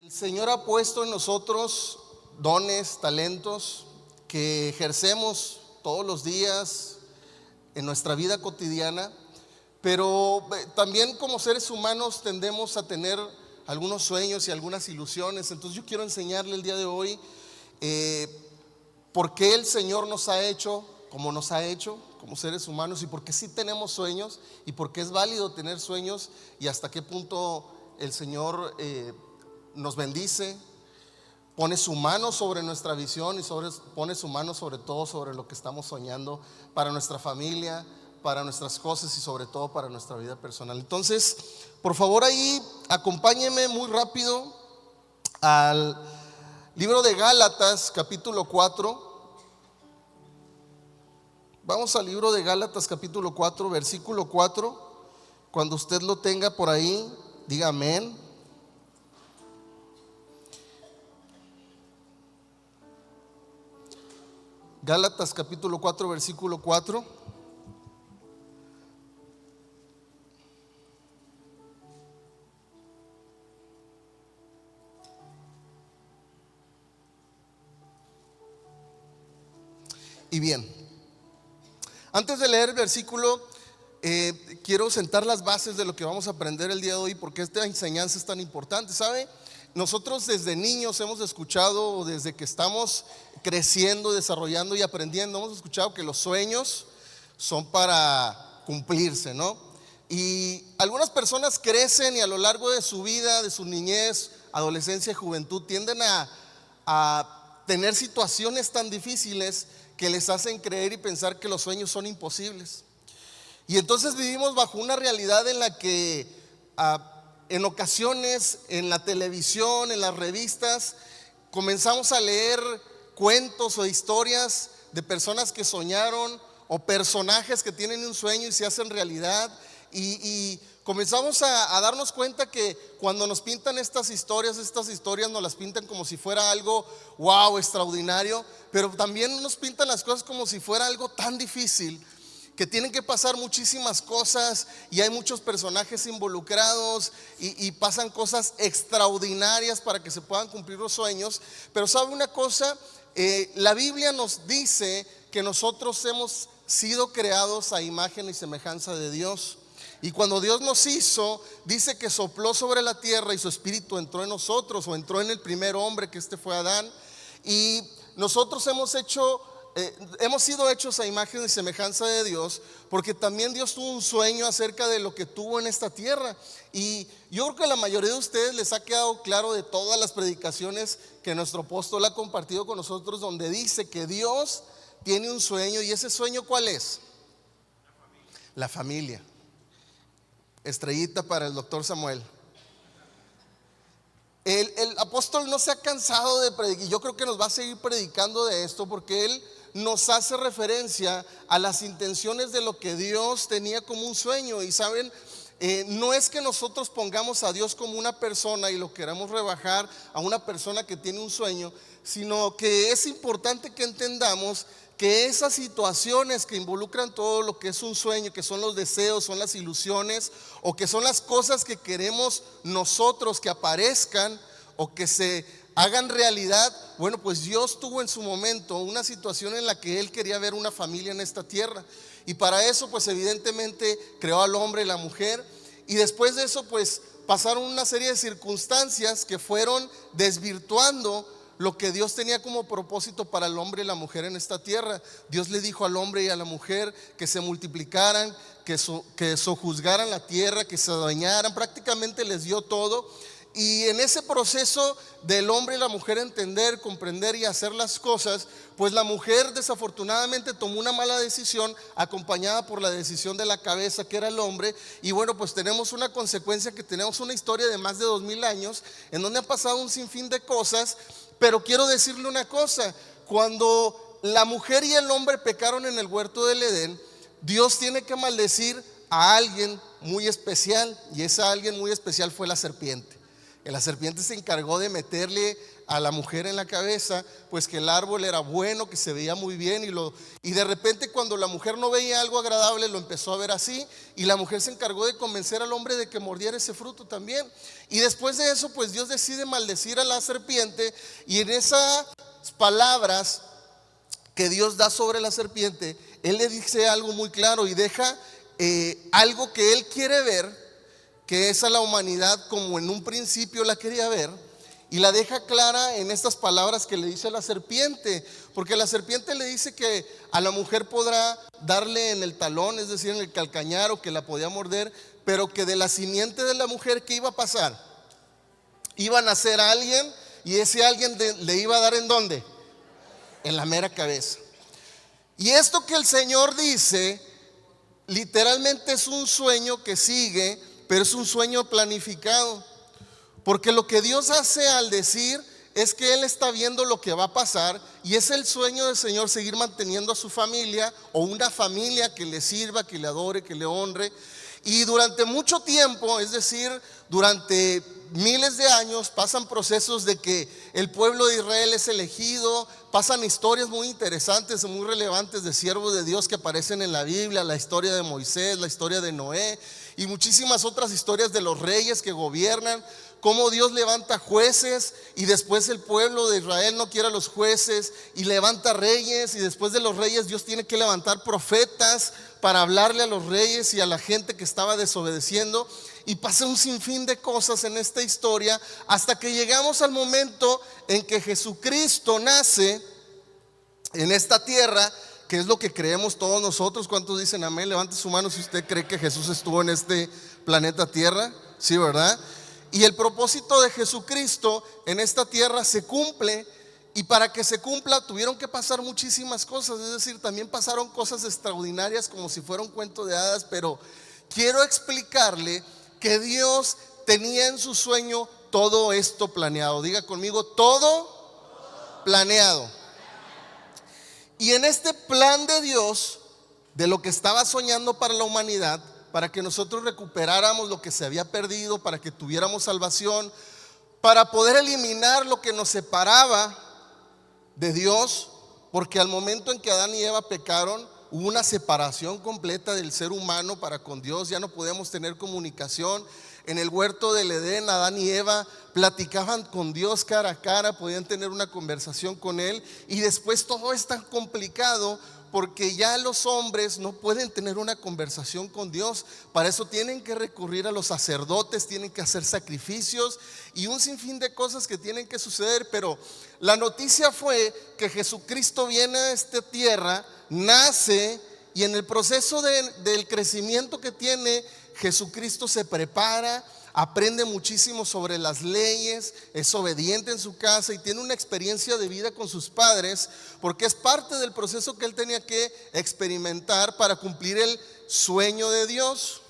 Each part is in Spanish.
El Señor ha puesto en nosotros dones, talentos que ejercemos todos los días en nuestra vida cotidiana, pero también como seres humanos tendemos a tener algunos sueños y algunas ilusiones. Entonces yo quiero enseñarle el día de hoy por qué el Señor nos ha hecho como nos ha hecho como seres humanos, y por qué sí tenemos sueños, y por qué es válido tener sueños, y hasta qué punto el Señor nos bendice, pone su mano sobre nuestra visión y pone su mano sobre todo sobre lo que estamos soñando para nuestra familia, para nuestras cosas y sobre todo para nuestra vida personal. Entonces, por favor, ahí acompáñenme muy rápido al libro de Gálatas, capítulo 4. Vamos al libro de Gálatas, capítulo 4, versículo 4. Cuando usted lo tenga por ahí, diga amén. Gálatas capítulo 4, versículo 4. Y bien, antes de leer el versículo, quiero sentar las bases de lo que vamos a aprender el día de hoy, porque esta enseñanza es tan importante. ¿Sabe? Nosotros desde niños hemos escuchado, o desde que estamos creciendo, desarrollando y aprendiendo, hemos escuchado que los sueños son para cumplirse, ¿no? Y algunas personas crecen y a lo largo de su vida, de su niñez, adolescencia y juventud, tienden a tener situaciones tan difíciles que les hacen creer y pensar que los sueños son imposibles. Y entonces vivimos bajo una realidad en la que en ocasiones en la televisión, en las revistas, comenzamos a leer cuentos o historias de personas que soñaron, o personajes que tienen un sueño y se hacen realidad, y comenzamos a darnos cuenta que cuando nos pintan estas historias nos las pintan como si fuera algo wow, extraordinario, pero también nos pintan las cosas como si fuera algo tan difícil, que tienen que pasar muchísimas cosas y hay muchos personajes involucrados y pasan cosas extraordinarias para que se puedan cumplir los sueños. Pero ¿sabe una cosa? La Biblia nos dice que nosotros hemos sido creados a imagen y semejanza de Dios. Y cuando Dios nos hizo, dice que sopló sobre la tierra y su espíritu entró en nosotros, o entró en el primer hombre, que fue Adán. Y nosotros hemos sido hechos a imagen y semejanza de Dios, porque también Dios tuvo un sueño acerca de lo que tuvo en esta tierra. Y yo creo que a la mayoría de ustedes les ha quedado claro de todas las predicaciones que nuestro apóstol ha compartido con nosotros, donde dice que Dios tiene un sueño. ¿Y ese sueño cuál es? La familia. Estrellita para el doctor Samuel. El apóstol no se ha cansado de predicar, y yo creo que nos va a seguir predicando de esto, porque él nos hace referencia a las intenciones de lo que Dios tenía como un sueño. Y saben, no es que nosotros pongamos a Dios como una persona y lo queramos rebajar a una persona que tiene un sueño, sino que es importante que entendamos que esas situaciones que involucran todo lo que es un sueño, que son los deseos, son las ilusiones, o que son las cosas que queremos nosotros que aparezcan o que se hagan realidad, bueno, pues Dios tuvo en su momento una situación en la que Él quería ver una familia en esta tierra, y para eso pues evidentemente creó al hombre y la mujer. Y después de eso pues pasaron una serie de circunstancias que fueron desvirtuando lo que Dios tenía como propósito para el hombre y la mujer en esta tierra. Dios le dijo al hombre y a la mujer que se multiplicaran, que sojuzgaran la tierra, que se adueñaran, prácticamente les dio todo. Y en ese proceso del hombre y la mujer entender, comprender y hacer las cosas, pues la mujer desafortunadamente tomó una mala decisión, acompañada por la decisión de la cabeza, que era el hombre. Y bueno, pues tenemos una consecuencia, que tenemos una historia de más de 2000 años en donde han pasado un sinfín de cosas. Pero quiero decirle una cosa: cuando la mujer y el hombre pecaron en el huerto del Edén, Dios tiene que maldecir a alguien muy especial, y esa alguien muy especial fue la serpiente. La serpiente se encargó de meterle a la mujer en la cabeza pues que el árbol era bueno, que se veía muy bien, y de repente cuando la mujer no veía algo agradable lo empezó a ver así, y la mujer se encargó de convencer al hombre de que mordiera ese fruto también. Y después de eso pues Dios decide maldecir a la serpiente, y en esas palabras que Dios da sobre la serpiente, Él le dice algo muy claro y deja algo que Él quiere ver, que es a la humanidad como en un principio la quería ver, y la deja clara en estas palabras que le dice a la serpiente, porque la serpiente le dice que a la mujer podrá darle en el talón, es decir, en el calcañar, o que la podía morder, pero que de la simiente de la mujer, ¿qué iba a pasar? Iba a nacer alguien, y ese alguien le iba a dar ¿en dónde? En la mera cabeza. Y esto que el Señor dice literalmente es un sueño que sigue, pero es un sueño planificado, porque lo que Dios hace al decir es que Él está viendo lo que va a pasar, y es el sueño del Señor seguir manteniendo a su familia, o una familia que le sirva, que le adore, que le honre. Y durante mucho tiempo, es decir, durante miles de años, pasan procesos de que el pueblo de Israel es elegido, pasan historias muy interesantes, muy relevantes de siervos de Dios que aparecen en la Biblia, la historia de Moisés, la historia de Noé y muchísimas otras historias de los reyes que gobiernan, cómo Dios levanta jueces y después el pueblo de Israel no quiere a los jueces y levanta reyes, y después de los reyes Dios tiene que levantar profetas para hablarle a los reyes y a la gente que estaba desobedeciendo. Y pasa un sinfín de cosas en esta historia hasta que llegamos al momento en que Jesucristo nace en esta tierra, que es lo que creemos todos nosotros. ¿Cuántos dicen amén? Levante su mano si usted cree que Jesús estuvo en este planeta Tierra. Sí, ¿verdad? Y el propósito de Jesucristo en esta tierra se cumple, y para que se cumpla tuvieron que pasar muchísimas cosas. Es decir, también pasaron cosas extraordinarias como si fuera un cuento de hadas, pero quiero explicarle que Dios tenía en su sueño todo esto planeado. Diga conmigo, todo planeado. Y en este plan de Dios, de lo que estaba soñando para la humanidad, para que nosotros recuperáramos lo que se había perdido, para que tuviéramos salvación, para poder eliminar lo que nos separaba de Dios, porque al momento en que Adán y Eva pecaron, hubo una separación completa del ser humano para con Dios. Ya no podíamos tener comunicación. En el huerto del Edén, Adán y Eva platicaban con Dios cara a cara, podían tener una conversación con Él. Y después todo es tan complicado porque ya los hombres no pueden tener una conversación con Dios. Para eso tienen que recurrir a los sacerdotes, tienen que hacer sacrificios y un sinfín de cosas que tienen que suceder. Pero la noticia fue que Jesucristo viene a esta tierra, nace, y en el proceso del crecimiento que tiene, Jesucristo se prepara, aprende muchísimo sobre las leyes, es obediente en su casa y tiene una experiencia de vida con sus padres, porque es parte del proceso que él tenía que experimentar para cumplir el sueño de Dios.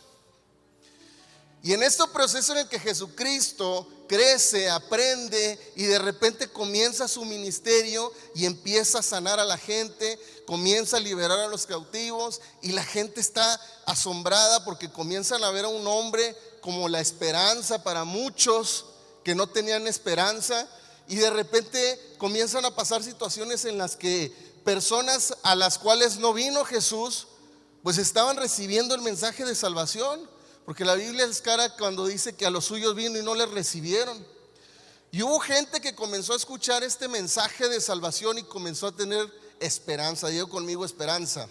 Y en este proceso en el que Jesucristo crece, aprende y de repente comienza su ministerio y empieza a sanar a la gente, comienza a liberar a los cautivos, y la gente está asombrada porque comienzan a ver a un hombre como la esperanza para muchos que no tenían esperanza. Y de repente comienzan a pasar situaciones en las que personas a las cuales no vino Jesús pues estaban recibiendo el mensaje de salvación, porque la Biblia es clara cuando dice que a los suyos vino y no les recibieron. Y hubo gente que comenzó a escuchar este mensaje de salvación y comenzó a tener esperanza. Digo conmigo, esperanza.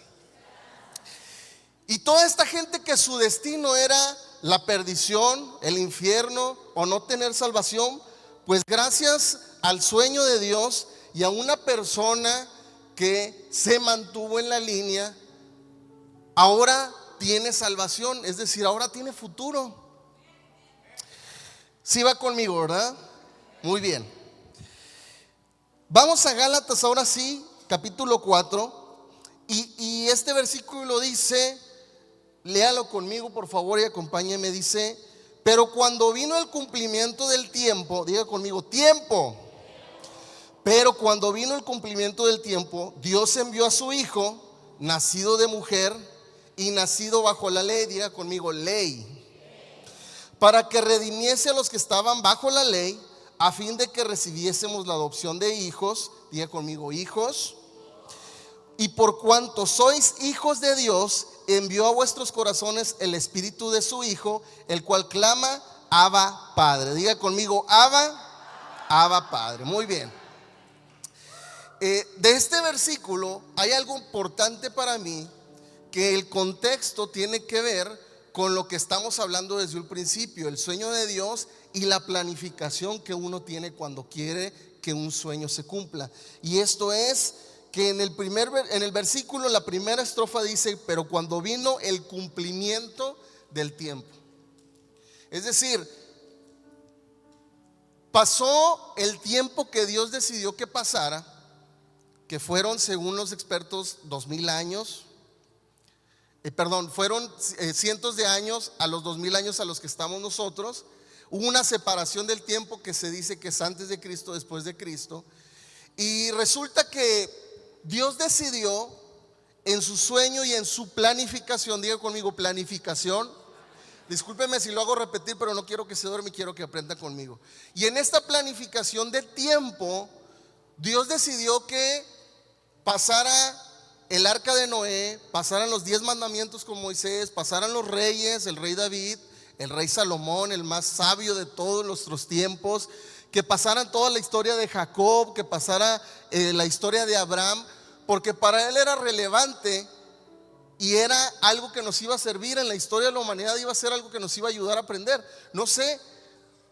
Y toda esta gente que su destino era la perdición, el infierno o no tener salvación, pues gracias al sueño de Dios y a una persona que se mantuvo en la línea, ahora tiene salvación, es decir, ahora tiene futuro. Sí va conmigo, ¿verdad? Muy bien. Vamos a Gálatas ahora sí, capítulo 4, y este versículo dice, léalo conmigo por favor y acompáñeme, dice: pero cuando vino el cumplimiento del tiempo, diga conmigo, tiempo. Pero cuando vino el cumplimiento del tiempo, Dios envió a su Hijo, nacido de mujer y nacido bajo la ley, diga conmigo, ley, para que redimiese a los que estaban bajo la ley, a fin de que recibiésemos la adopción de hijos. Diga conmigo, hijos. Y por cuanto sois hijos de Dios, envió a vuestros corazones el espíritu de su Hijo, el cual clama, Abba Padre. Diga conmigo, Abba Padre. Muy bien. De este versículo hay algo importante para mí, que el contexto tiene que ver con lo que estamos hablando desde un principio, el sueño de Dios y la planificación que uno tiene cuando quiere que un sueño se cumpla. Y esto es que en el versículo, la primera estrofa dice, pero cuando vino el cumplimiento del tiempo. Es decir, pasó el tiempo que Dios decidió que pasara, que fueron, según los expertos, 2000 años. Fueron cientos de años a los 2000 años a los que estamos nosotros. Hubo una separación del tiempo que se dice que es antes de Cristo, después de Cristo. Y resulta que Dios decidió en su sueño y en su planificación, diga conmigo, planificación. Discúlpeme si lo hago repetir, pero no quiero que se duerme, quiero que aprenda conmigo. Y en esta planificación del tiempo, Dios decidió que pasara el arca de Noé, pasaran los 10 mandamientos con Moisés, pasaran los reyes, el rey David, el rey Salomón, el más sabio de todos nuestros tiempos, que pasaran toda la historia de Jacob, que pasara la historia de Abraham, porque para él era relevante y era algo que nos iba a servir en la historia de la humanidad, iba a ser algo que nos iba a ayudar a aprender. No sé,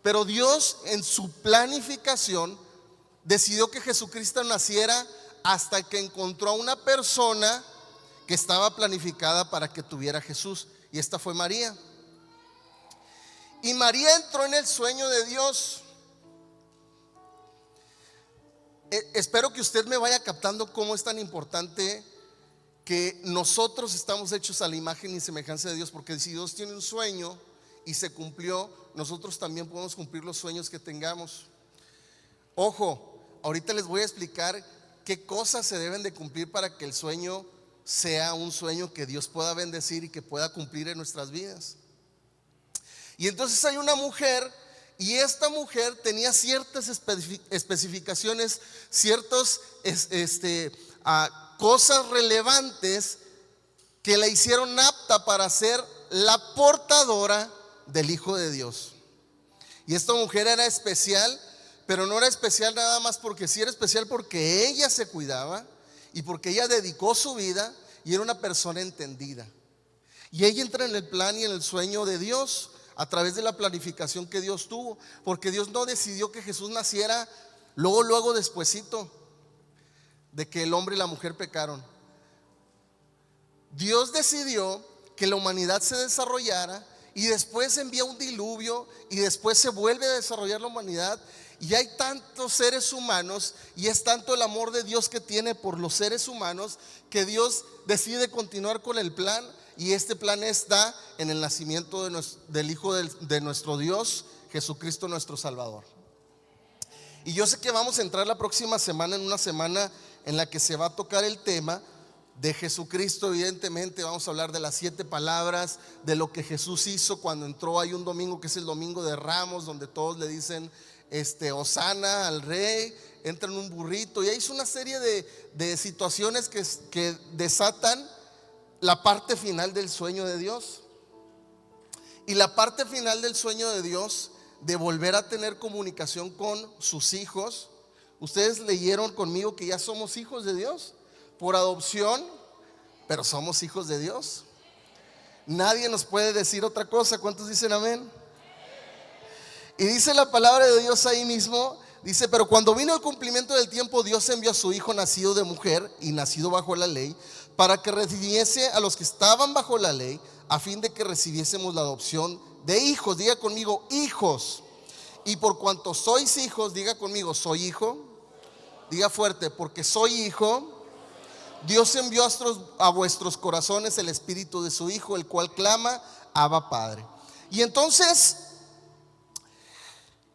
pero Dios en su planificación decidió que Jesucristo naciera hasta que encontró a una persona que estaba planificada para que tuviera Jesús, y esta fue María. Y María entró en el sueño de Dios. Espero que usted me vaya captando cómo es tan importante que nosotros estamos hechos a la imagen y semejanza de Dios, porque si Dios tiene un sueño y se cumplió, nosotros también podemos cumplir los sueños que tengamos. Ojo, ahorita les voy a explicar qué cosas se deben de cumplir para que el sueño sea un sueño que Dios pueda bendecir y que pueda cumplir en nuestras vidas. Y entonces hay una mujer, y esta mujer tenía ciertas especificaciones, ciertas cosas relevantes que la hicieron apta para ser la portadora del Hijo de Dios. Y esta mujer era especial, pero no era especial nada más porque sí, era especial porque ella se cuidaba y porque ella dedicó su vida y era una persona entendida. Y ella entra en el plan y en el sueño de Dios a través de la planificación que Dios tuvo, porque Dios no decidió que Jesús naciera luego despuesito de que el hombre y la mujer pecaron. Dios decidió que la humanidad se desarrollara y después envía un diluvio y después se vuelve a desarrollar la humanidad. Y hay tantos seres humanos y es tanto el amor de Dios que tiene por los seres humanos que Dios decide continuar con el plan, y este plan está en el nacimiento del Hijo de nuestro Dios, Jesucristo nuestro Salvador. Y yo sé que vamos a entrar la próxima semana en una semana en la que se va a tocar el tema de Jesucristo. Evidentemente vamos a hablar de las 7 palabras, de lo que Jesús hizo cuando entró. Hay un domingo que es el domingo de Ramos, donde todos le dicen Hosana al rey, entra en un burrito, y hay una serie de situaciones que desatan la parte final del sueño de Dios. Y la parte final del sueño de Dios, de volver a tener comunicación con sus hijos. Ustedes leyeron conmigo que ya somos hijos de Dios por adopción, pero somos hijos de Dios. Nadie nos puede decir otra cosa. ¿Cuántos dicen amén? Y dice la palabra de Dios ahí mismo, dice: pero cuando vino el cumplimiento del tiempo, Dios envió a su Hijo nacido de mujer y nacido bajo la ley, para que redimiese a los que estaban bajo la ley, a fin de que recibiésemos la adopción de hijos. Diga conmigo, hijos. Y por cuanto sois hijos, diga conmigo, soy hijo. Diga fuerte, porque soy hijo, Dios envió a vuestros corazones el espíritu de su Hijo, el cual clama, Abba Padre. Y entonces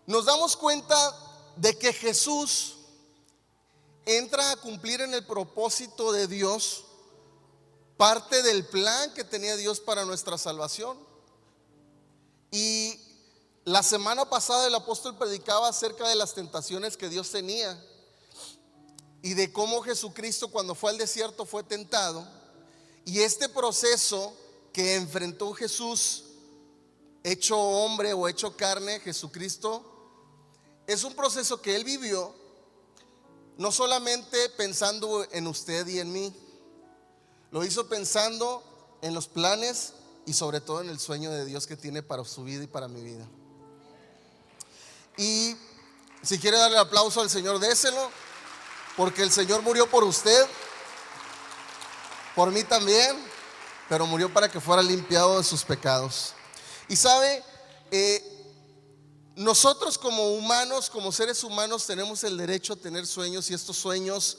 nos damos cuenta de que Jesús entra a cumplir en el propósito de Dios, parte del plan que tenía Dios para nuestra salvación. Y La semana pasada el apóstol predicaba acerca de las tentaciones que Dios tenía y de cómo Jesucristo, cuando fue al desierto, fue tentado. Y este proceso que enfrentó Jesús, hecho hombre o hecho carne, Jesucristo, es un proceso que Él vivió, no solamente pensando en usted y en mí, lo hizo pensando en los planes y sobre todo en el sueño de Dios que tiene para su vida y para mi vida. Y si quiere darle aplauso al Señor, déselo, porque el Señor murió por usted, por mí también, pero murió para que fuera limpiado de sus pecados. Y sabe, nosotros como humanos, como seres humanos, tenemos el derecho a tener sueños, y estos sueños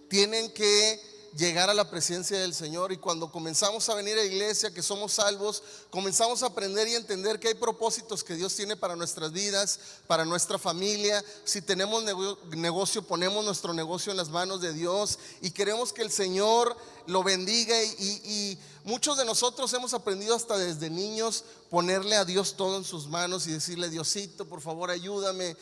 tienen que llegar a la presencia del Señor. Y cuando comenzamos a venir a la iglesia, que somos salvos, comenzamos a aprender y entender que hay propósitos que Dios tiene para nuestras vidas, para nuestra familia. Si tenemos negocio, ponemos nuestro negocio en las manos de Dios y queremos que el Señor lo bendiga. Y muchos de nosotros hemos aprendido hasta desde niños ponerle a Dios todo en sus manos y decirle: Diosito, por favor, ayúdame,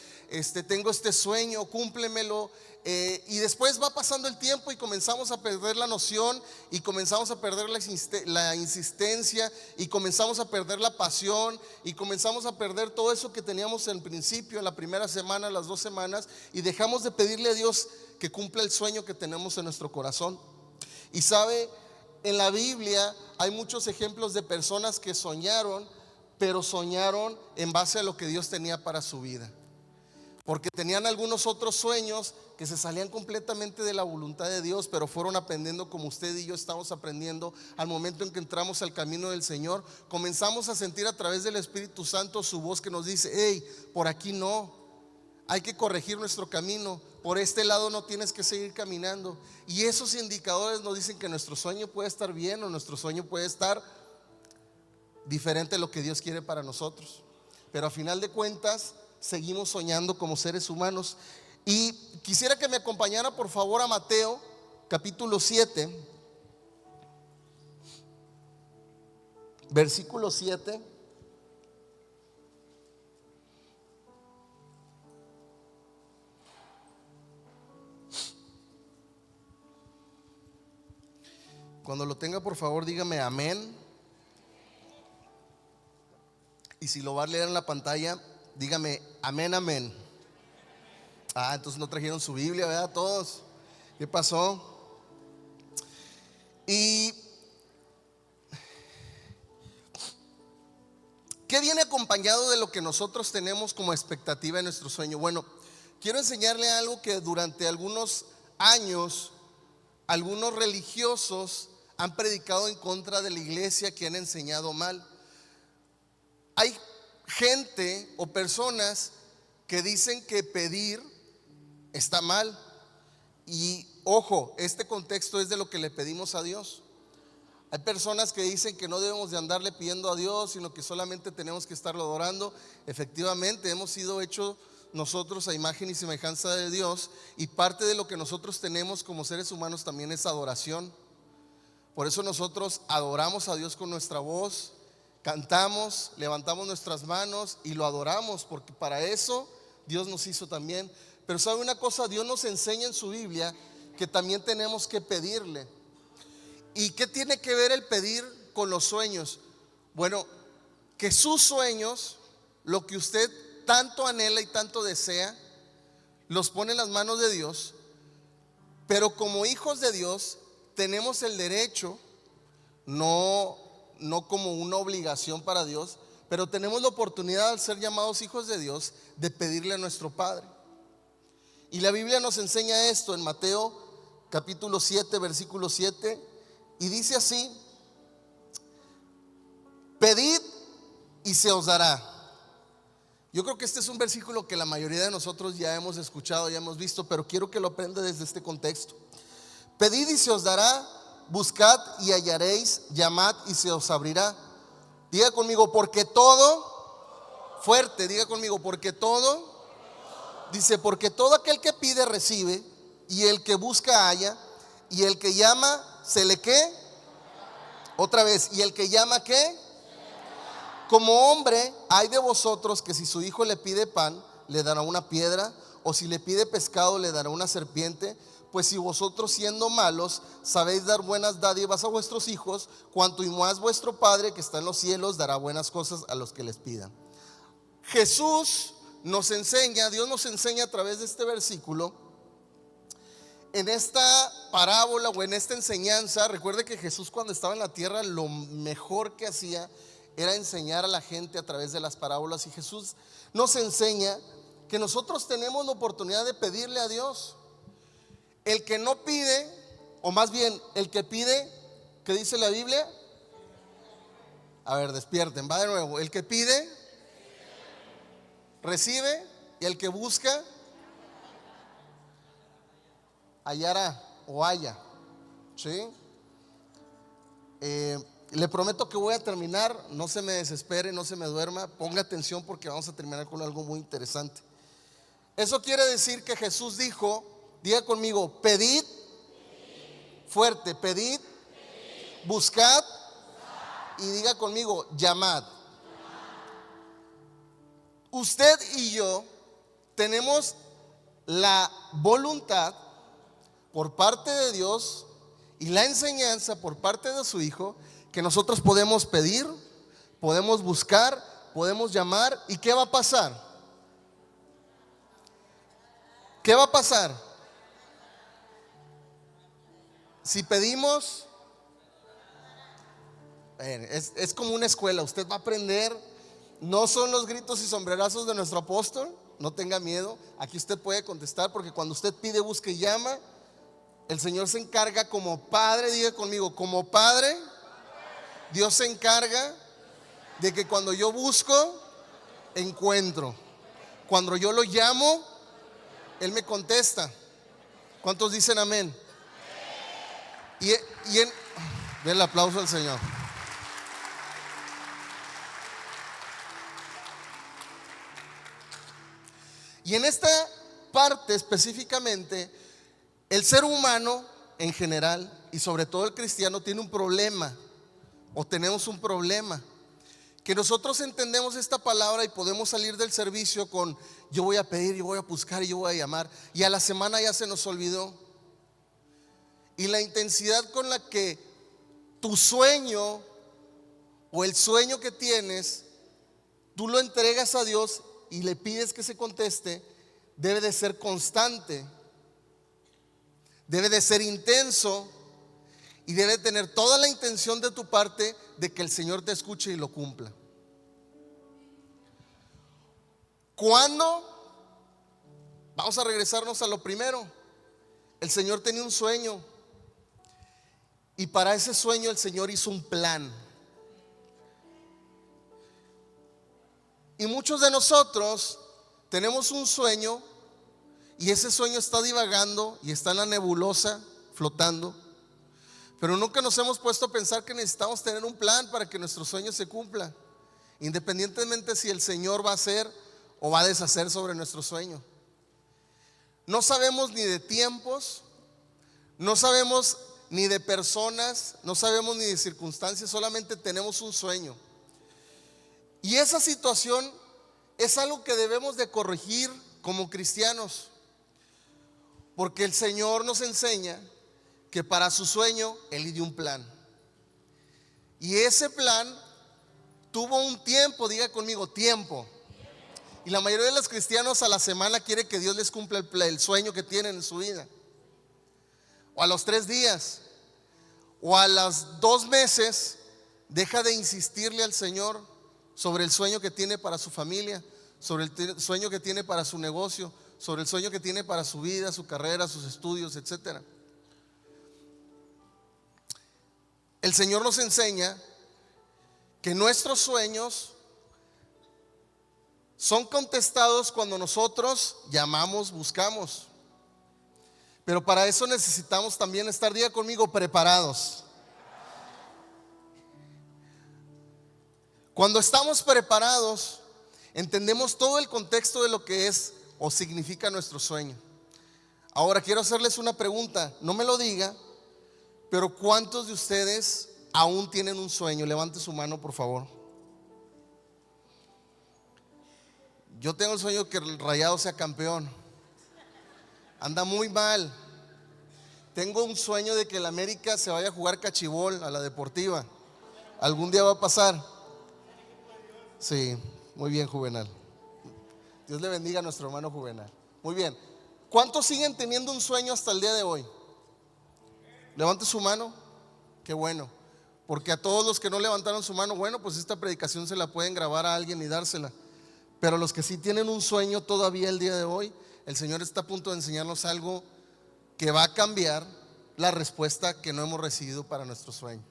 tengo este sueño, cúmplemelo. Y después va pasando el tiempo y comenzamos a perder la noción, y comenzamos a perder la insistencia, y comenzamos a perder la pasión, y comenzamos a perder todo eso que teníamos en principio, en la primera semana, las 2 semanas, y dejamos de pedirle a Dios que cumpla el sueño que tenemos en nuestro corazón. Y sabe, en la Biblia hay muchos ejemplos de personas que soñaron, pero soñaron en base a lo que Dios tenía para su vida, porque tenían algunos otros sueños que se salían completamente de la voluntad de Dios, pero fueron aprendiendo como usted y yo estamos aprendiendo. Al momento en que entramos al camino del Señor, comenzamos a sentir a través del Espíritu Santo su voz que nos dice: hey, por aquí no, hay que corregir nuestro camino, por este lado no tienes que seguir caminando. Y esos indicadores nos dicen que nuestro sueño puede estar bien o nuestro sueño puede estar diferente a lo que Dios quiere para nosotros. Pero a final de cuentas seguimos soñando como seres humanos. Y quisiera que me acompañara por favor a Mateo capítulo 7, versículo 7. Cuando lo tenga, por favor, dígame amén. Y si lo va a leer en la pantalla, dígame amén, amén. Entonces no trajeron su Biblia, ¿verdad? Todos. ¿Qué pasó? Y ¿qué viene acompañado de lo que nosotros tenemos como expectativa en nuestro sueño? Bueno, quiero enseñarle algo que durante algunos años algunos religiosos han predicado en contra de la iglesia, que han enseñado mal. Hay gente o personas que dicen que pedir está mal. Y ojo, este contexto es de lo que le pedimos a Dios. Hay personas que dicen que no debemos de andarle pidiendo a Dios, sino que solamente tenemos que estarlo adorando. Efectivamente, hemos sido hechos nosotros a imagen y semejanza de Dios, y parte de lo que nosotros tenemos como seres humanos también es adoración. Por eso nosotros adoramos a Dios con nuestra voz, cantamos, levantamos nuestras manos y lo adoramos, porque para eso Dios nos hizo también. Pero sabe una cosa, Dios nos enseña en su Biblia que también tenemos que pedirle. ¿Y qué tiene que ver el pedir con los sueños? Bueno, que sus sueños, lo que usted tanto anhela y tanto desea, los pone en las manos de Dios. Pero como hijos de Dios tenemos el derecho, no como una obligación para Dios, pero tenemos la oportunidad, al ser llamados hijos de Dios, de pedirle a nuestro Padre. Y la Biblia nos enseña esto en Mateo capítulo 7, versículo 7, y dice así: pedid y se os dará. Yo creo que este es un versículo que la mayoría de nosotros ya hemos escuchado, ya hemos visto, pero quiero que lo aprenda desde este contexto. Pedid y se os dará, buscad y hallaréis, llamad y se os abrirá. Diga conmigo, porque todo, fuerte, diga conmigo, porque todo, dice, porque todo aquel que pide recibe, y el que busca halla, y el que llama se le ¿qué? Otra vez, y el que llama ¿qué? Como hombre, hay de vosotros que si su hijo le pide pan, le dará una piedra, o si le pide pescado, le dará una serpiente. Pues si vosotros, siendo malos, sabéis dar buenas dádivas a vuestros hijos, cuanto y más vuestro Padre que está en los cielos dará buenas cosas a los que les pidan. Jesús nos enseña, Dios nos enseña a través de este versículo, en esta parábola o en esta enseñanza. Recuerde que Jesús, cuando estaba en la tierra, lo mejor que hacía era enseñar a la gente a través de las parábolas. Y Jesús nos enseña que nosotros tenemos la oportunidad de pedirle a Dios. El que no pide, o más bien el que pide, ¿qué dice la Biblia? A ver, despierten, va de nuevo. El que pide, recibe, y el que busca, hallará o halla. ¿Sí? Le prometo que voy a terminar. No se me desespere, no se me duerma. Ponga atención porque vamos a terminar con algo muy interesante. Eso quiere decir que Jesús dijo, diga conmigo, pedid, fuerte, pedid, buscad, y diga conmigo, llamad. Usted y yo tenemos la voluntad por parte de Dios y la enseñanza por parte de su Hijo, que nosotros podemos pedir, podemos buscar, podemos llamar. ¿Y qué va a pasar? ¿Qué va a pasar? Si pedimos, es como una escuela, usted va a aprender. No son los gritos y sombrerazos de nuestro apóstol, no tenga miedo. Aquí usted puede contestar, porque cuando usted pide, busca y llama, el Señor se encarga como Padre. Diga conmigo, como Padre, Dios se encarga de que cuando yo busco, encuentro. Cuando yo lo llamo, Él me contesta. ¿Cuántos dicen amén? Den el aplauso al Señor. Y en esta parte específicamente, el ser humano en general, y sobre todo el cristiano, tiene un problema, o tenemos un problema, que nosotros entendemos esta palabra y podemos salir del servicio con: yo voy a pedir, yo voy a buscar y yo voy a llamar, y a la semana ya se nos olvidó. Y la intensidad con la que tu sueño o el sueño que tienes, tú lo entregas a Dios y le pides que se conteste, debe de ser constante, debe de ser intenso, y debe tener toda la intención de tu parte de que el Señor te escuche y lo cumpla. ¿Cuándo? Vamos a regresarnos a lo primero. El Señor tenía un sueño, y para ese sueño el Señor hizo un plan. Y muchos de nosotros tenemos un sueño, y ese sueño está divagando y está en la nebulosa, flotando. Pero nunca nos hemos puesto a pensar que necesitamos tener un plan para que nuestro sueño se cumpla, independientemente si el Señor va a hacer o va a deshacer sobre nuestro sueño. No sabemos ni de tiempos, no sabemos ni de personas, no sabemos ni de circunstancias, solamente tenemos un sueño. Y esa situación es algo que debemos de corregir como cristianos, porque el Señor nos enseña que para su sueño Él dio un plan, y ese plan tuvo un tiempo. Diga conmigo, tiempo. Y la mayoría de los cristianos a la semana quiere que Dios les cumpla el sueño que tienen en su vida, o a los 3 días, o a los 2 meses. Deja de insistirle al Señor sobre el sueño que tiene para su familia, sobre el sueño que tiene para su negocio, sobre el sueño que tiene para su vida, su carrera, sus estudios, etcétera. El Señor nos enseña que nuestros sueños son contestados cuando nosotros llamamos, buscamos. Pero para eso necesitamos también estar, diga conmigo, preparados. Cuando estamos preparados, entendemos todo el contexto de lo que es o significa nuestro sueño. Ahora quiero hacerles una pregunta, no me lo diga, pero ¿cuántos de ustedes aún tienen un sueño? Levante su mano, por favor. Yo tengo el sueño que el Rayado sea campeón. Anda muy mal. Tengo un sueño de que el América se vaya a jugar cachibol a la deportiva. Algún día va a pasar. Sí, muy bien, Juvenal. Dios le bendiga a nuestro hermano Juvenal. Muy bien. ¿Cuántos siguen teniendo un sueño hasta el día de hoy? Levante su mano. Qué bueno. Porque a todos los que no levantaron su mano, bueno, pues esta predicación se la pueden grabar a alguien y dársela. Pero los que sí tienen un sueño todavía el día de hoy, el Señor está a punto de enseñarnos algo que va a cambiar la respuesta que no hemos recibido para nuestro sueño.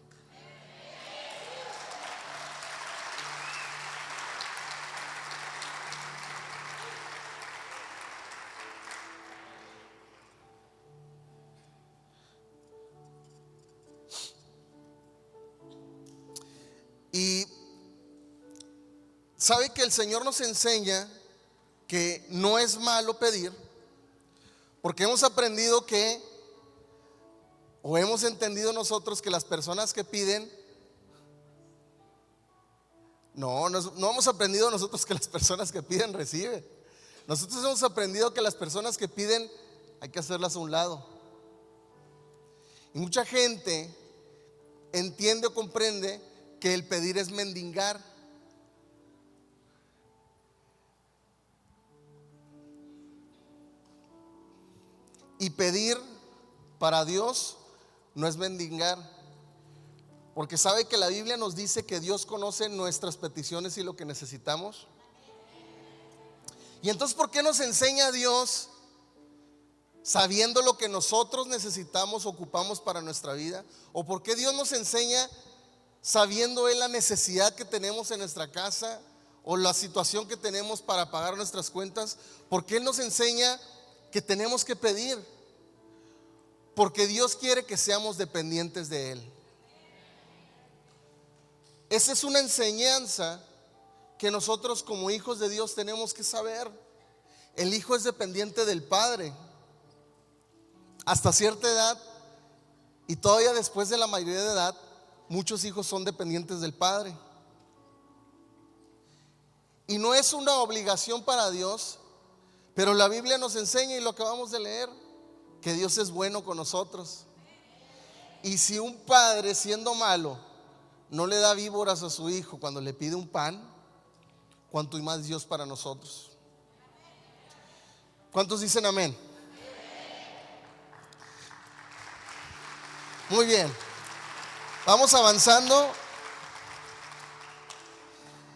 Y sabe que el Señor nos enseña que no es malo pedir, porque hemos aprendido que, o hemos entendido nosotros que las personas que piden, no hemos aprendido nosotros que las personas que piden reciben. Nosotros hemos aprendido que las personas que piden hay que hacerlas a un lado. Y mucha gente entiende o comprende que el pedir es mendigar. Y pedir para Dios no es mendigar, porque sabe que la Biblia nos dice que Dios conoce nuestras peticiones y lo que necesitamos. Y entonces, ¿por qué nos enseña Dios sabiendo lo que nosotros necesitamos, ocupamos para nuestra vida? ¿O por qué Dios nos enseña sabiendo Él la necesidad que tenemos en nuestra casa o la situación que tenemos para pagar nuestras cuentas? ¿Por qué Él nos enseña que tenemos que pedir? Porque Dios quiere que seamos dependientes de Él. Esa es una enseñanza que nosotros como hijos de Dios tenemos que saber. El hijo es dependiente del padre hasta cierta edad, y todavía después de la mayoría de edad muchos hijos son dependientes del padre. Y no es una obligación para Dios, pero la Biblia nos enseña, y lo acabamos de leer, que Dios es bueno con nosotros. Y si un padre, siendo malo, no le da víboras a su hijo cuando le pide un pan, cuánto y más Dios para nosotros. ¿Cuántos dicen amén? Muy bien, vamos avanzando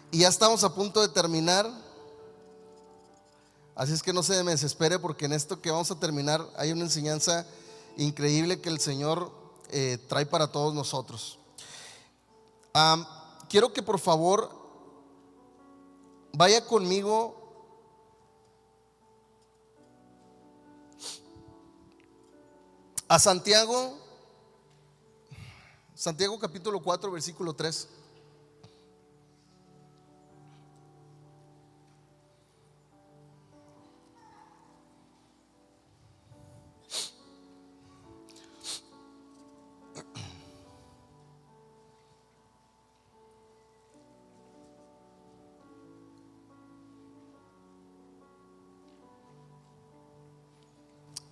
y ya estamos a punto de terminar. Así es que no se me desespere, porque en esto que vamos a terminar hay una enseñanza increíble que el Señor trae para todos nosotros. Quiero que por favor vaya conmigo a Santiago capítulo 4 versículo 3.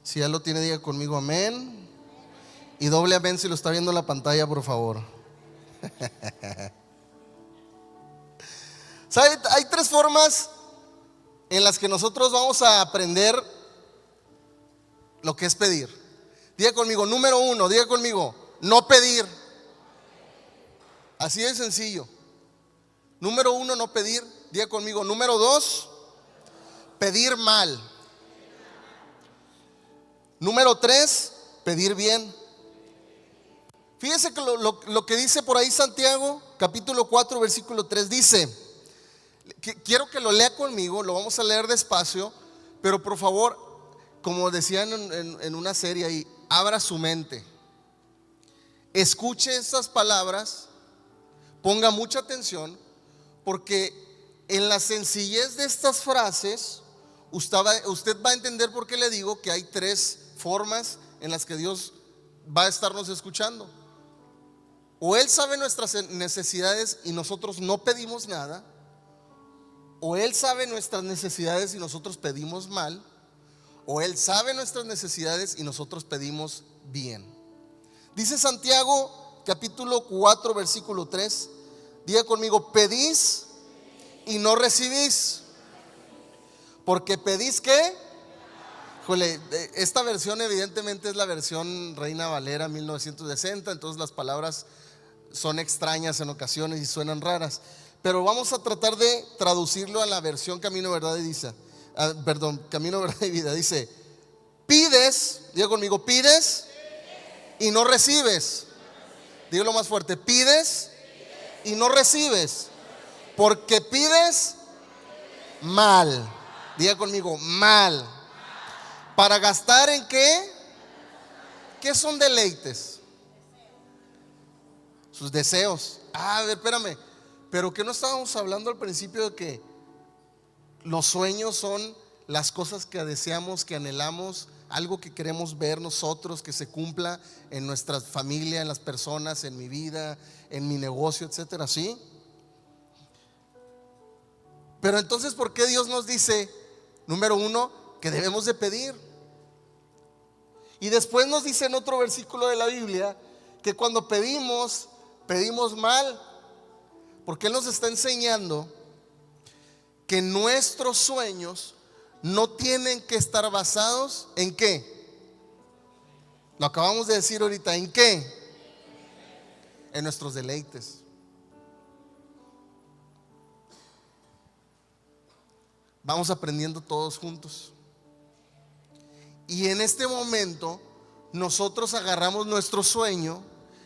Si ya lo tiene, diga conmigo amén. Y doble amén si lo está viendo en la pantalla, por favor. ¿Sabe? Hay tres formas en las que nosotros vamos a aprender lo que es pedir. Diga conmigo, número uno, diga conmigo, no pedir. Así de sencillo. Número uno, no pedir. Diga conmigo, número dos, pedir mal. Número tres, pedir bien. Fíjese que lo que dice por ahí Santiago capítulo 4 versículo 3 dice, quiero que lo lea conmigo, lo vamos a leer despacio, pero por favor, como decían en una serie ahí, abra su mente, escuche estas palabras, ponga mucha atención, porque en la sencillez de estas frases usted va a entender por qué le digo que hay tres formas en las que Dios va a estarnos escuchando. O Él sabe nuestras necesidades y nosotros no pedimos nada, o Él sabe nuestras necesidades y nosotros pedimos mal, o Él sabe nuestras necesidades y nosotros pedimos bien. Dice Santiago capítulo 4 versículo 3. Diga conmigo: pedís y no recibís, porque pedís ¿qué? Híjole, esta versión evidentemente es la versión Reina Valera 1960, entonces las palabras son extrañas en ocasiones y suenan raras, pero vamos a tratar de traducirlo a la versión Camino, Verdad y Vida. Camino, Verdad y Vida. Dice: pides, diga conmigo, pides y no recibes. Dígalo más fuerte: pides y no recibes, porque pides mal. Diga conmigo: mal. ¿Para gastar en qué? ¿Qué son deleites? Sus deseos. A ver, espérame, pero que no estábamos hablando al principio de que los sueños son las cosas que deseamos, que anhelamos, algo que queremos ver nosotros que se cumpla en nuestra familia, en las personas, en mi vida, en mi negocio, etcétera, ¿sí? Pero entonces, ¿por qué Dios nos dice, número uno, que debemos de pedir? Y después nos dice en otro versículo de la Biblia que cuando pedimos, pedimos mal, porque Él nos está enseñando que nuestros sueños no tienen que estar basados en ¿qué? Lo acabamos de decir ahorita, ¿en qué? En nuestros deleites. Vamos aprendiendo todos juntos. Y en este momento nosotros agarramos nuestro sueño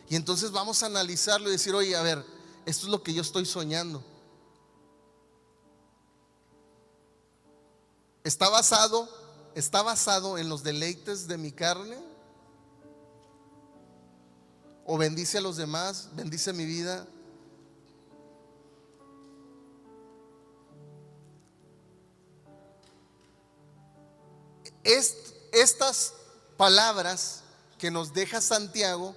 y entonces vamos a analizarlo y decir: oye, a ver, esto es lo que yo estoy soñando. ¿Está basado en los deleites de mi carne? ¿O bendice a los demás? ¿Bendice mi vida? Estas palabras que nos deja Santiago,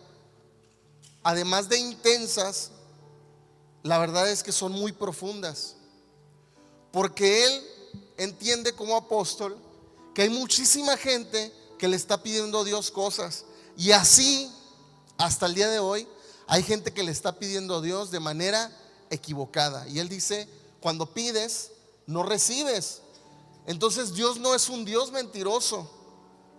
además de intensas, la verdad es que son muy profundas, porque él entiende como apóstol que hay muchísima gente que le está pidiendo a Dios cosas, y así hasta el día de hoy hay gente que le está pidiendo a Dios de manera equivocada. Y él dice: cuando pides, no recibes. Entonces Dios no es un Dios mentiroso,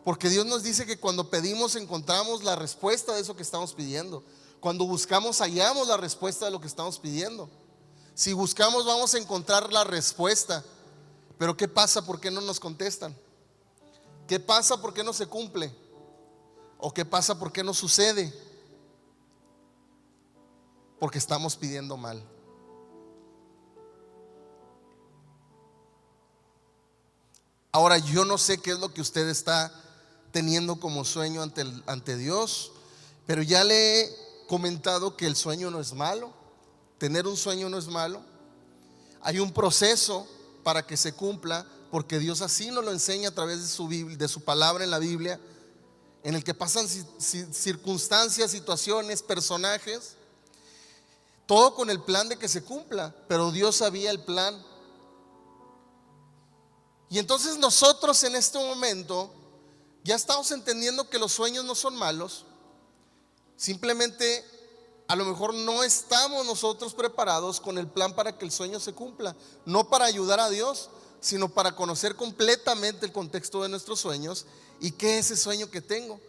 porque Dios nos dice que cuando pedimos encontramos la respuesta de eso que estamos pidiendo. Cuando buscamos hallamos la respuesta de lo que estamos pidiendo. Si buscamos vamos a encontrar la respuesta. Pero ¿qué pasa? ¿Por qué no nos contestan? ¿Qué pasa? ¿Por qué no se cumple? ¿O qué pasa? ¿Por qué no sucede? Porque estamos pidiendo mal. Ahora, yo no sé qué es lo que usted está teniendo como sueño ante Dios, pero ya le he comentado que el sueño no es malo. Tener un sueño no es malo. Hay un proceso para que se cumpla, porque Dios así nos lo enseña a través de su palabra en la Biblia, en el que pasan circunstancias, situaciones, personajes, todo con el plan de que se cumpla. Pero Dios sabía el plan. Y entonces nosotros en este momento ya estamos entendiendo que los sueños no son malos. Simplemente a lo mejor no estamos nosotros preparados con el plan para que el sueño se cumpla. No para ayudar a Dios, sino para conocer completamente el contexto de nuestros sueños y qué es ese sueño que tengo.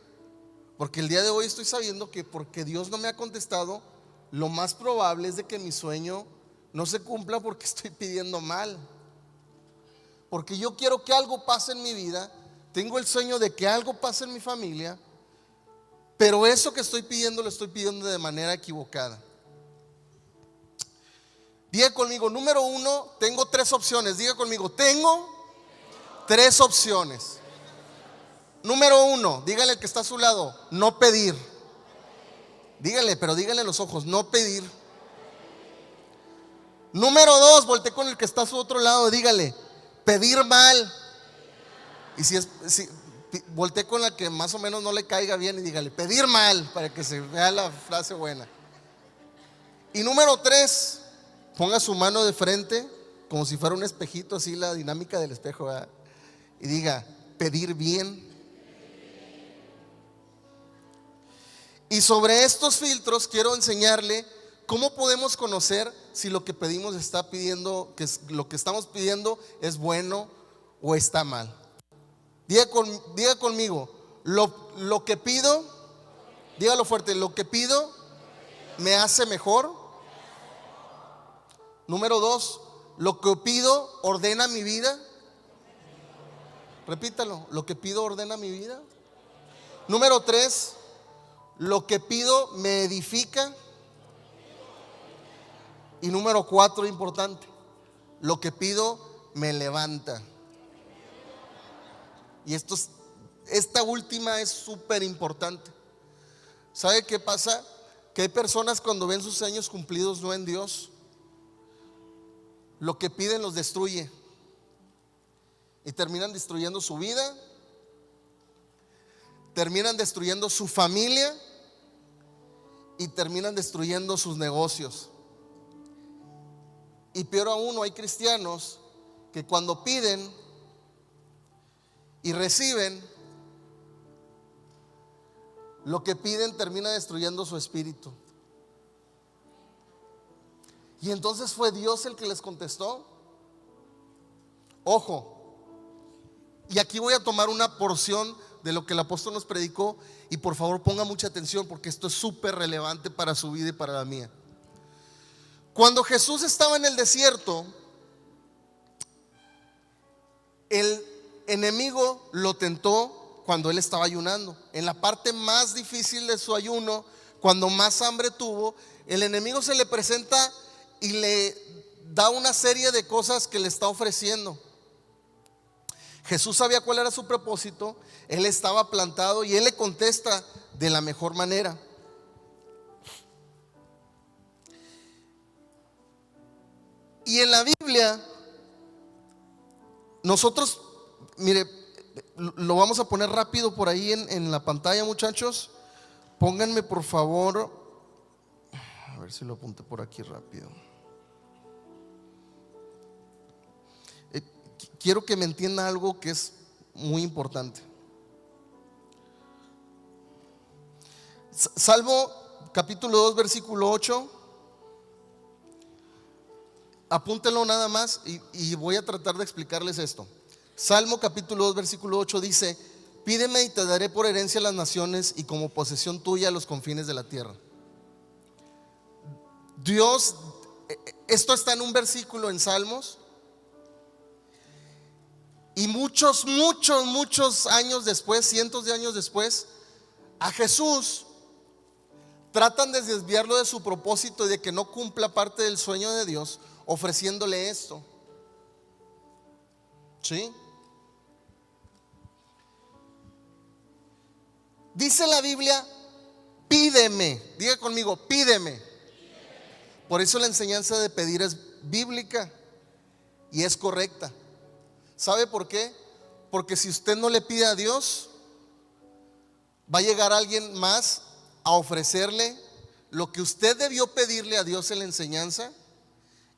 Porque el día de hoy estoy sabiendo que porque Dios no me ha contestado, lo más probable es de que mi sueño no se cumpla porque estoy pidiendo mal. Porque yo quiero que algo pase en mi vida, tengo el sueño de que algo pase en mi familia, pero eso que estoy pidiendo lo estoy pidiendo de manera equivocada. Diga conmigo, número uno, tengo tres opciones. Diga conmigo, tengo tres opciones. Número uno, dígale al que está a su lado, no pedir. Dígale, pero dígale en los ojos, no pedir. Número dos, voltee con el que está a su otro lado, dígale, pedir mal. Y si voltee con la que más o menos no le caiga bien y dígale, pedir mal, para que se vea la frase buena. Y número tres, ponga su mano de frente como si fuera un espejito, así la dinámica del espejo, ¿verdad? Y diga, pedir bien. Y sobre estos filtros quiero enseñarle cómo podemos conocer si lo que pedimos está pidiendo, lo que estamos pidiendo es bueno o está mal. Diga conmigo, lo que pido, dígalo fuerte, lo que pido me hace mejor. Número 2, lo que pido ordena mi vida. Repítalo, lo que pido ordena mi vida. Número 3, lo que pido me edifica. Y número 4, importante, lo que pido me levanta. Y esta última es súper importante. ¿Sabe qué pasa? Que hay personas cuando ven sus sueños cumplidos no en Dios, lo que piden los destruye. Y terminan destruyendo su vida, terminan destruyendo su familia y terminan destruyendo sus negocios. Y peor aún, hay cristianos que cuando piden y reciben, lo que piden termina destruyendo su espíritu. Y entonces fue Dios el que les contestó. Ojo, y aquí voy a tomar una porción de lo que el apóstol nos predicó, y por favor ponga mucha atención porque esto es súper relevante para su vida y para la mía. Cuando Jesús estaba en el desierto, el enemigo lo tentó cuando él estaba ayunando. En la parte más difícil de su ayuno, cuando más hambre tuvo, el enemigo se le presenta y le da una serie de cosas que le está ofreciendo. Jesús sabía cuál era su propósito, él estaba plantado y él le contesta de la mejor manera. Y en la Biblia, nosotros, mire, lo vamos a poner rápido por ahí en la pantalla, muchachos. Pónganme por favor, a ver si lo apunté por aquí rápido. Quiero que me entienda algo que es muy importante. Salmo capítulo 2 versículo 8. Apúntenlo nada más y voy a tratar de explicarles esto. Salmo capítulo 2 versículo 8 dice: pídeme y te daré por herencia las naciones y como posesión tuya los confines de la tierra. Dios, esto está en un versículo en Salmos. Y muchos años después, cientos de años después, a Jesús tratan de desviarlo de su propósito y de que no cumpla parte del sueño de Dios, ofreciéndole esto. ¿Sí? Dice la Biblia, pídeme. Diga conmigo, pídeme. Por eso la enseñanza de pedir es bíblica y es correcta. ¿Sabe por qué? Porque si usted no le pide a Dios, va a llegar alguien más a ofrecerle lo que usted debió pedirle a Dios en la enseñanza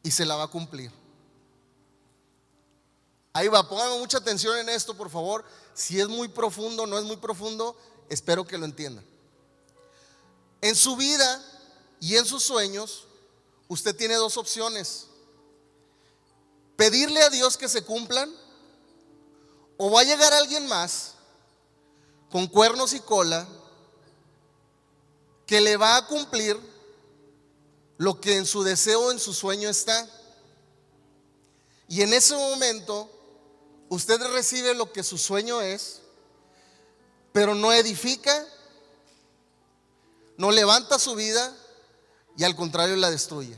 y se la va a cumplir. Ahí va, póngame mucha atención en esto, por favor. Si es muy profundo, no es muy profundo, espero que lo entienda. En su vida y en sus sueños, usted tiene dos opciones: pedirle a Dios que se cumplan, o va a llegar alguien más con cuernos y cola que le va a cumplir lo que en su deseo, en su sueño está. Y en ese momento usted recibe lo que su sueño es, pero no edifica, no levanta su vida y al contrario la destruye.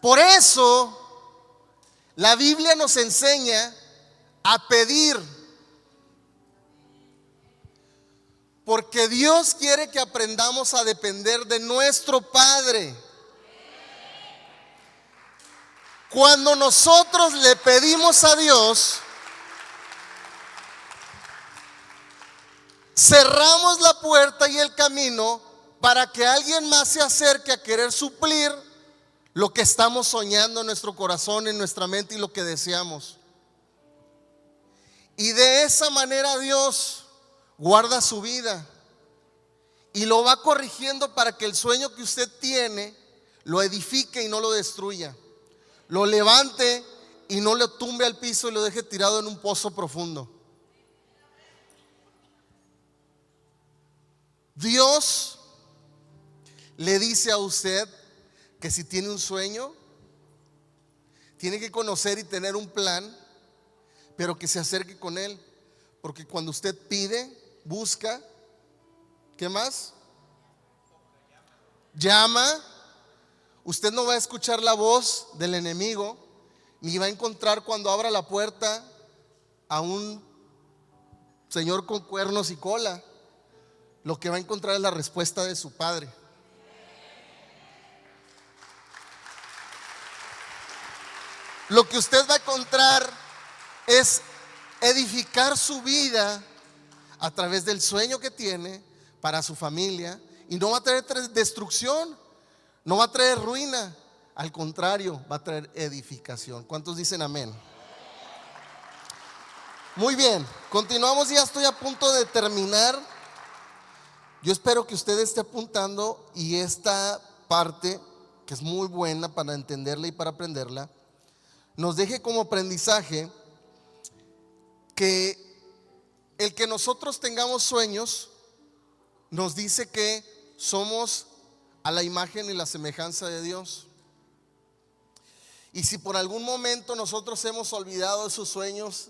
Por eso la Biblia nos enseña a pedir, porque Dios quiere que aprendamos a depender de nuestro Padre. Cuando nosotros le pedimos a Dios, cerramos la puerta y el camino para que alguien más se acerque a querer suplir lo que estamos soñando en nuestro corazón, en nuestra mente y lo que deseamos. Y de esa manera Dios guarda su vida y lo va corrigiendo para que el sueño que usted tiene lo edifique y no lo destruya, lo levante y no lo tumbe al piso y lo deje tirado en un pozo profundo. Dios le dice a usted que si tiene un sueño, tiene que conocer y tener un plan, pero que se acerque con Él. Porque cuando usted pide, busca, ¿qué más? Llama. Usted no va a escuchar la voz del enemigo, ni va a encontrar cuando abra la puerta a un señor con cuernos y cola. Lo que va a encontrar es la respuesta de su Padre. Lo que usted va a encontrar es edificar su vida a través del sueño que tiene para su familia, y no va a traer destrucción, no va a traer ruina, al contrario, va a traer edificación. ¿Cuántos dicen amén? Muy bien, continuamos, ya estoy a punto de terminar. Yo espero que usted esté apuntando y esta parte, que es muy buena para entenderla y para aprenderla, nos deje como aprendizaje que el que nosotros tengamos sueños nos dice que somos a la imagen y la semejanza de Dios. Y si por algún momento nosotros hemos olvidado esos sueños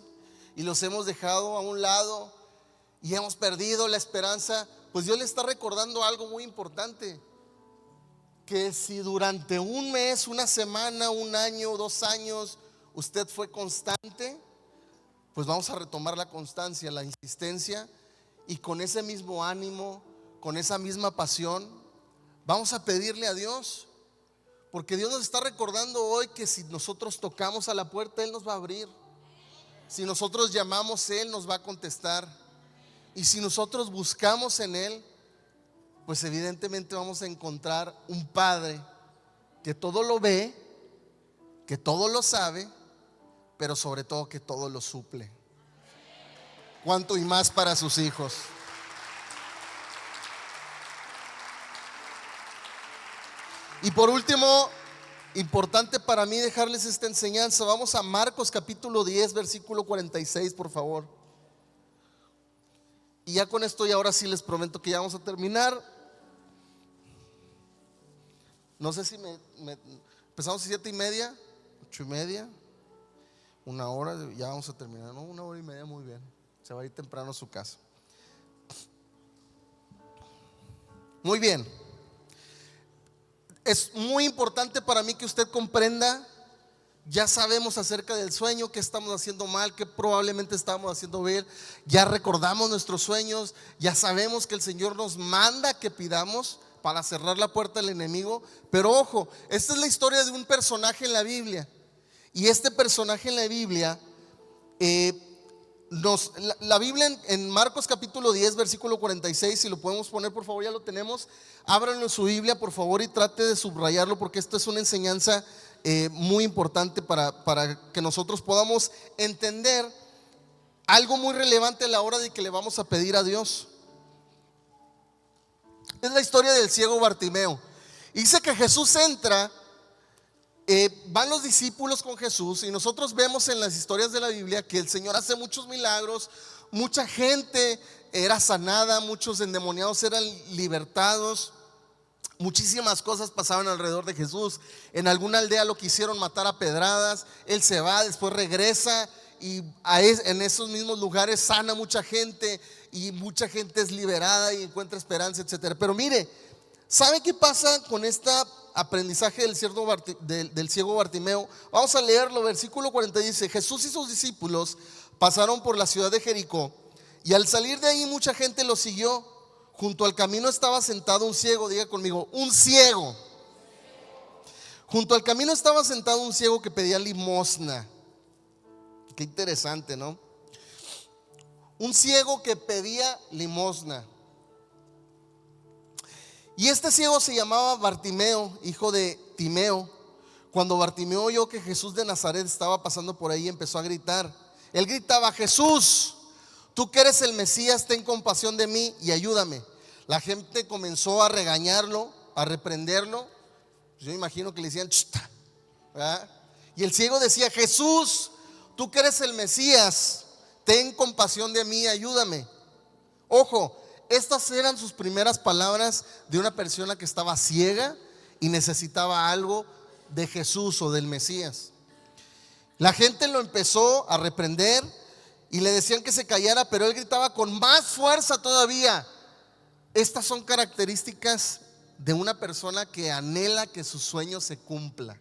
y los hemos dejado a un lado y hemos perdido la esperanza, pues Dios le está recordando algo muy importante: que si durante un mes, una semana, un año, 2 años usted fue constante, pues vamos a retomar la constancia, la insistencia, y con ese mismo ánimo, con esa misma pasión, vamos a pedirle a Dios, porque Dios nos está recordando hoy que si nosotros tocamos a la puerta, Él nos va a abrir. Si nosotros llamamos, Él nos va a contestar. Y si nosotros buscamos en Él, pues evidentemente vamos a encontrar un Padre que todo lo ve, que todo lo sabe, pero sobre todo que todo lo suple. Cuánto y más para sus hijos. Y por último, importante para mí dejarles esta enseñanza. Vamos a Marcos capítulo 10, versículo 46, por favor. Y ya con esto, y ahora sí les prometo que ya vamos a terminar. No sé si empezamos a 7:30, 8:30, 1 hora, ya vamos a terminar, ¿no? 1 hora y media, muy bien. Se va a ir temprano a su casa. Muy bien. Es muy importante para mí que usted comprenda. Ya sabemos acerca del sueño, qué estamos haciendo mal, qué probablemente estamos haciendo bien. Ya recordamos nuestros sueños, ya sabemos que el Señor nos manda que pidamos para cerrar la puerta al enemigo. Pero ojo, esta es la historia de un personaje en la Biblia. Y este personaje en la Biblia, la Biblia en Marcos capítulo 10, versículo 46, si lo podemos poner por favor, ya lo tenemos. Ábranlo en su Biblia por favor y trate de subrayarlo, porque esto es una enseñanza muy importante para que nosotros podamos entender algo muy relevante a la hora de que le vamos a pedir a Dios. Es la historia del ciego Bartimeo. Dice que Jesús entra, van los discípulos con Jesús, y nosotros vemos en las historias de la Biblia que el Señor hace muchos milagros. Mucha gente era sanada, muchos endemoniados eran libertados. Muchísimas cosas pasaban alrededor de Jesús. En alguna aldea lo quisieron matar a pedradas. Él se va, después regresa, y en esos mismos lugares sana mucha gente, y mucha gente es liberada y encuentra esperanza, etcétera. Pero mire, ¿sabe qué pasa con este aprendizaje del ciego Bartimeo? Vamos a leerlo. Versículo 40 dice: Jesús y sus discípulos pasaron por la ciudad de Jericó, y al salir de ahí mucha gente lo siguió. Junto al camino estaba sentado un ciego. Diga conmigo, un ciego. Junto al camino estaba sentado un ciego que pedía limosna. Qué interesante, ¿no? Un ciego que pedía limosna. Y este ciego se llamaba Bartimeo, hijo de Timeo. Cuando Bartimeo oyó que Jesús de Nazaret estaba pasando por ahí, empezó a gritar. Él gritaba: Jesús, tú que eres el Mesías, ten compasión de mí y ayúdame. La gente comenzó a regañarlo, a reprenderlo. Yo imagino que le decían "Chta", ¿verdad? Y el ciego decía: Jesús, tú que eres el Mesías, ten compasión de mí, ayúdame. Ojo, estas eran sus primeras palabras de una persona que estaba ciega y necesitaba algo de Jesús o del Mesías. La gente lo empezó a reprender y le decían que se callara, pero él gritaba con más fuerza todavía. Estas son características de una persona que anhela que su sueño se cumpla.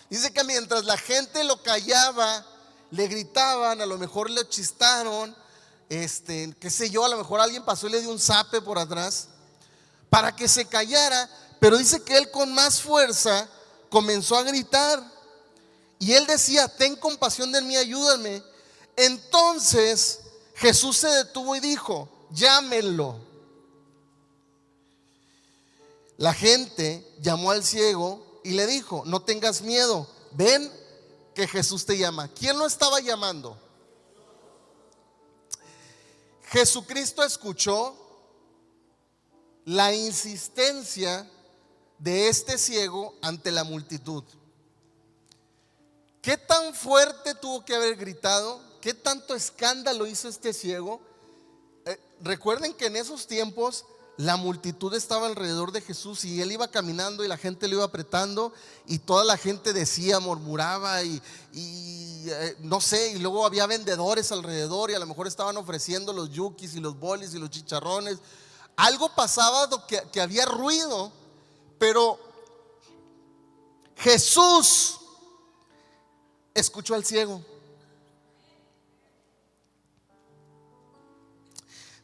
Dice que mientras la gente lo callaba, le gritaban, a lo mejor le chistaron, qué sé yo, a lo mejor alguien pasó y le dio un zape por atrás para que se callara, pero dice que él con más fuerza comenzó a gritar y él decía: ten compasión de mí, ayúdame. Entonces Jesús se detuvo y dijo: llámenlo. La gente llamó al ciego y le dijo: no tengas miedo, ven que Jesús te llama. ¿Quién lo estaba llamando? Jesucristo escuchó la insistencia de este ciego ante la multitud. ¿Qué tan fuerte tuvo que haber gritado? ¿Qué tanto escándalo hizo este ciego? Recuerden que en esos tiempos la multitud estaba alrededor de Jesús y él iba caminando y la gente lo iba apretando y toda la gente decía, murmuraba y no sé, y luego había vendedores alrededor y a lo mejor estaban ofreciendo los yukis y los bolis y los chicharrones. Algo pasaba que había ruido, pero Jesús escuchó al ciego.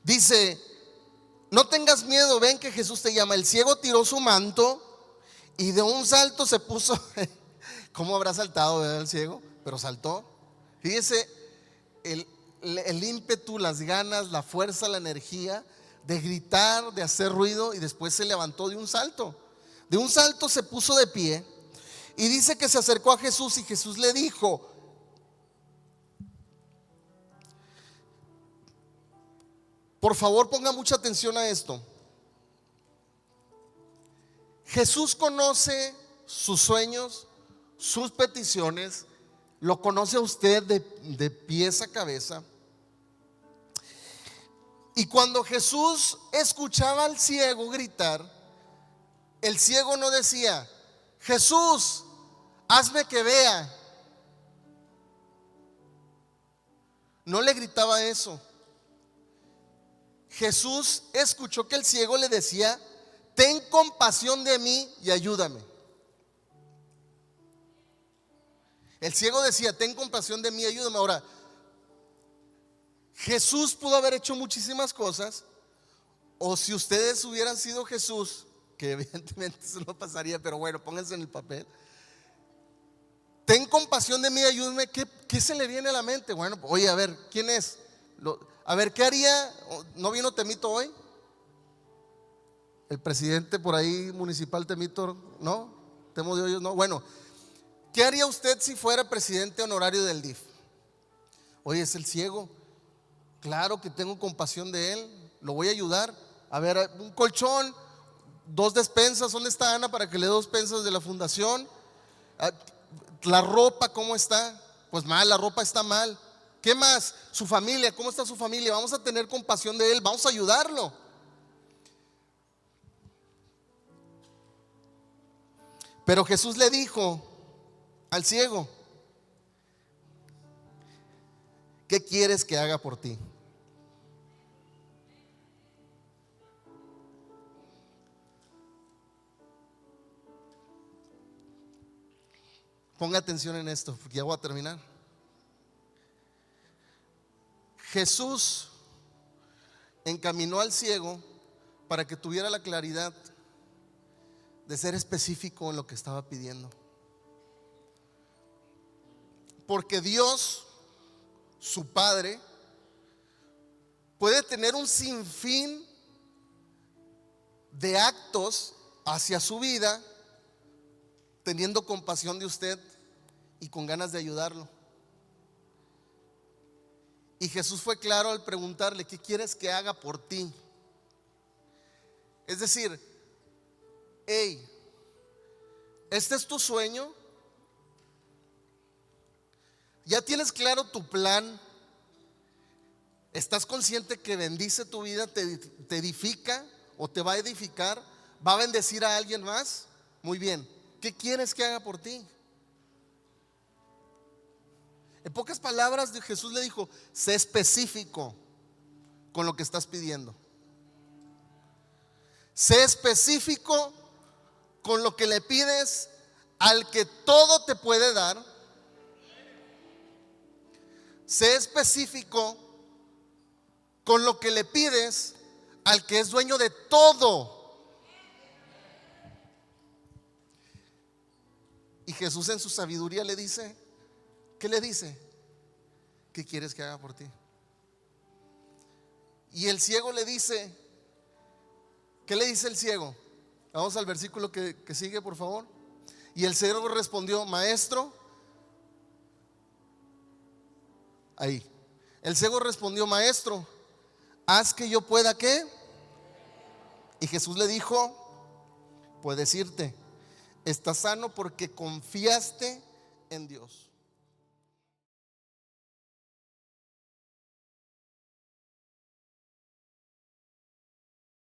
Dice: no tengas miedo, ven que Jesús te llama. El ciego tiró su manto y de un salto se puso. ¿Cómo habrá saltado, verdad, el ciego? Pero saltó. Fíjese el ímpetu, las ganas, la fuerza, la energía de gritar, de hacer ruido, y después se levantó de un salto. De un salto se puso de pie y dice que se acercó a Jesús y Jesús le dijo: por favor, ponga mucha atención a esto. Jesús conoce sus sueños, sus peticiones, lo conoce a usted de pies a cabeza. Y cuando Jesús escuchaba al ciego gritar, el ciego no decía: Jesús, hazme que vea. No le gritaba eso. Jesús escuchó que el ciego le decía: ten compasión de mí y ayúdame. El ciego decía: ten compasión de mí y ayúdame. Ahora, Jesús pudo haber hecho muchísimas cosas, o si ustedes hubieran sido Jesús, que evidentemente eso no pasaría, pero bueno, pónganse en el papel. Ten compasión de mí y ayúdame. ¿Qué se le viene a la mente? Bueno, oye, a ver, ¿quién es? A ver, ¿qué haría? ¿No vino Temito hoy? El presidente por ahí municipal Temito, ¿no? Temo de Hoyos, no. Bueno, ¿qué haría usted si fuera presidente honorario del DIF? Oye, es el ciego. Claro que tengo compasión de él, lo voy a ayudar. A ver, un colchón, 2 despensas. ¿Dónde está Ana para que le dé 2 despensas de la fundación? La ropa, ¿cómo está? Pues mal, la ropa está mal. ¿Qué más? Su familia, ¿cómo está su familia? Vamos a tener compasión de él, vamos a ayudarlo. Pero Jesús le dijo al ciego: ¿qué quieres que haga por ti? Ponga atención en esto, porque ya voy a terminar. Jesús encaminó al ciego para que tuviera la claridad de ser específico en lo que estaba pidiendo. Porque Dios, su Padre, puede tener un sinfín de actos hacia su vida teniendo compasión de usted y con ganas de ayudarlo. Y Jesús fue claro al preguntarle: ¿qué quieres que haga por ti? Es decir, hey, ¿este es tu sueño? ¿Ya tienes claro tu plan? ¿Estás consciente que bendice tu vida, te edifica o te va a edificar? ¿Va a bendecir a alguien más? Muy bien. ¿Qué quieres que haga por ti? En pocas palabras, Jesús le dijo: sé específico con lo que estás pidiendo. Sé específico con lo que le pides al que todo te puede dar. Sé específico con lo que le pides al que es dueño de todo. Y Jesús en su sabiduría le dice: ¿qué le dice? ¿Qué quieres que haga por ti? Y el ciego le dice: ¿qué le dice el ciego? Vamos al versículo que sigue, por favor. Y el ciego respondió: maestro. Ahí. El ciego respondió: maestro, haz que yo pueda, ¿qué? Y Jesús le dijo: puedes irte, estás sano porque confiaste en Dios.